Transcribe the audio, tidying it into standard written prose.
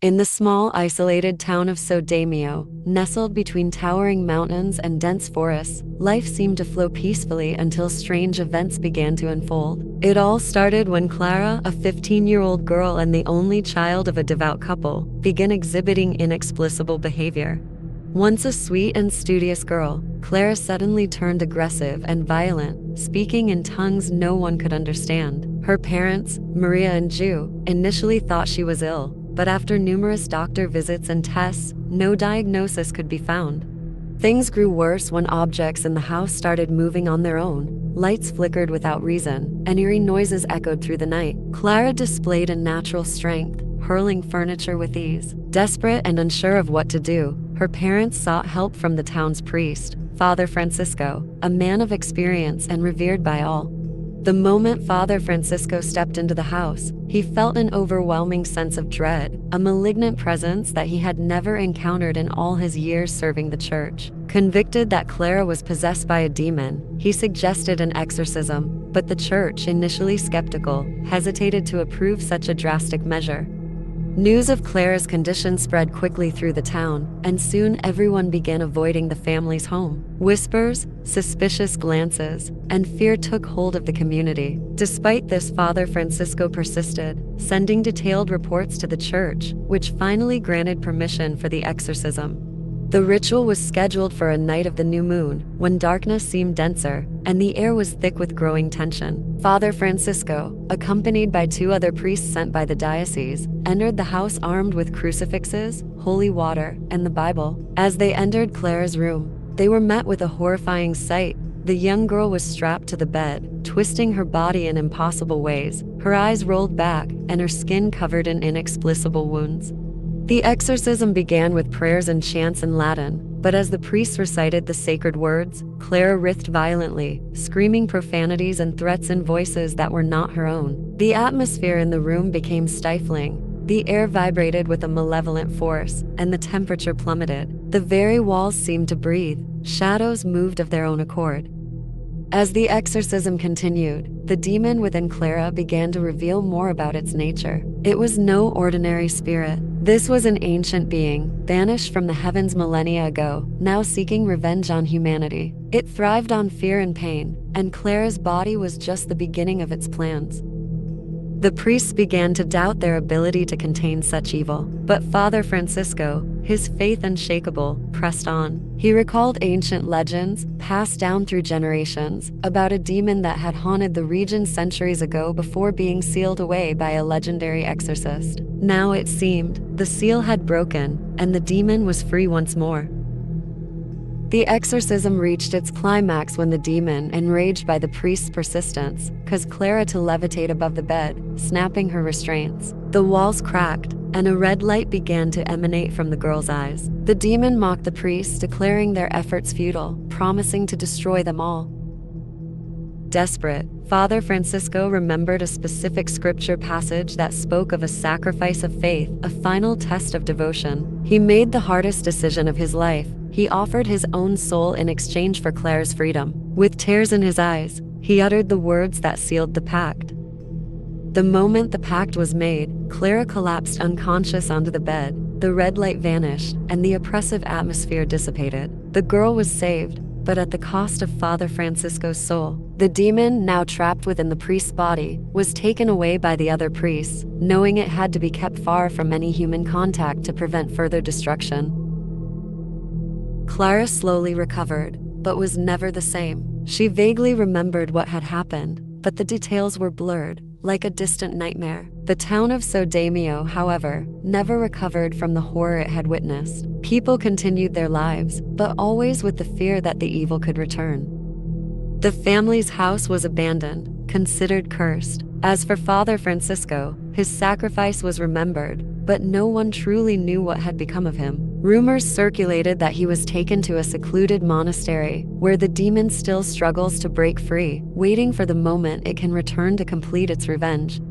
In the small, isolated town of Sodamio, nestled between towering mountains and dense forests, life seemed to flow peacefully until strange events began to unfold. It all started when Clara, a 15-year-old girl and the only child of a devout couple, began exhibiting inexplicable behavior. Once a sweet and studious girl, Clara suddenly turned aggressive and violent, speaking in tongues no one could understand. Her parents, Maria and Ju, initially thought she was ill, but after numerous doctor visits and tests, no diagnosis could be found. Things grew worse when objects in the house started moving on their own, lights flickered without reason, and eerie noises echoed through the night. Clara displayed a natural strength, hurling furniture with ease. Desperate and unsure of what to do, her parents sought help from the town's priest, Father Francisco, a man of experience and revered by all. The moment Father Francisco stepped into the house, he felt an overwhelming sense of dread, a malignant presence that he had never encountered in all his years serving the church. Convicted that Clara was possessed by a demon, he suggested an exorcism, but the church, initially skeptical, hesitated to approve such a drastic measure. News of Clara's condition spread quickly through the town, and soon everyone began avoiding the family's home. Whispers, suspicious glances, and fear took hold of the community. Despite this, Father Francisco persisted, sending detailed reports to the church, which finally granted permission for the exorcism. The ritual was scheduled for a night of the new moon, when darkness seemed denser, and the air was thick with growing tension. Father Francisco, accompanied by 2 other priests sent by the diocese, entered the house armed with crucifixes, holy water, and the Bible. As they entered Clara's room, they were met with a horrifying sight. The young girl was strapped to the bed, twisting her body in impossible ways, her eyes rolled back, and her skin covered in inexplicable wounds. The exorcism began with prayers and chants in Latin, but as the priests recited the sacred words, Clara writhed violently, screaming profanities and threats in voices that were not her own. The atmosphere in the room became stifling. The air vibrated with a malevolent force, and the temperature plummeted. The very walls seemed to breathe. Shadows moved of their own accord. As the exorcism continued, the demon within Clara began to reveal more about its nature. It was no ordinary spirit. This was an ancient being, banished from the heavens millennia ago, now seeking revenge on humanity. It thrived on fear and pain, and Clara's body was just the beginning of its plans. The priests began to doubt their ability to contain such evil, but Father Francisco, his faith unshakable, pressed on. He recalled ancient legends, passed down through generations, about a demon that had haunted the region centuries ago before being sealed away by a legendary exorcist. Now it seemed, the seal had broken, and the demon was free once more. The exorcism reached its climax when the demon, enraged by the priest's persistence, caused Clara to levitate above the bed, snapping her restraints. The walls cracked, and a red light began to emanate from the girl's eyes. The demon mocked the priests, declaring their efforts futile, promising to destroy them all. Desperate, Father Francisco remembered a specific scripture passage that spoke of a sacrifice of faith, a final test of devotion. He made the hardest decision of his life. He offered his own soul in exchange for Clara's freedom. With tears in his eyes, he uttered the words that sealed the pact. The moment the pact was made, Clara collapsed unconscious onto the bed. The red light vanished, and the oppressive atmosphere dissipated. The girl was saved, but at the cost of Father Francisco's soul. The demon, now trapped within the priest's body, was taken away by the other priests, knowing it had to be kept far from any human contact to prevent further destruction. Clara slowly recovered, but was never the same. She vaguely remembered what had happened, but the details were blurred, like a distant nightmare. The town of Sodamio, however, never recovered from the horror it had witnessed. People continued their lives, but always with the fear that the evil could return. The family's house was abandoned, considered cursed. As for Father Francisco, his sacrifice was remembered, but no one truly knew what had become of him. Rumors circulated that he was taken to a secluded monastery, where the demon still struggles to break free, waiting for the moment it can return to complete its revenge.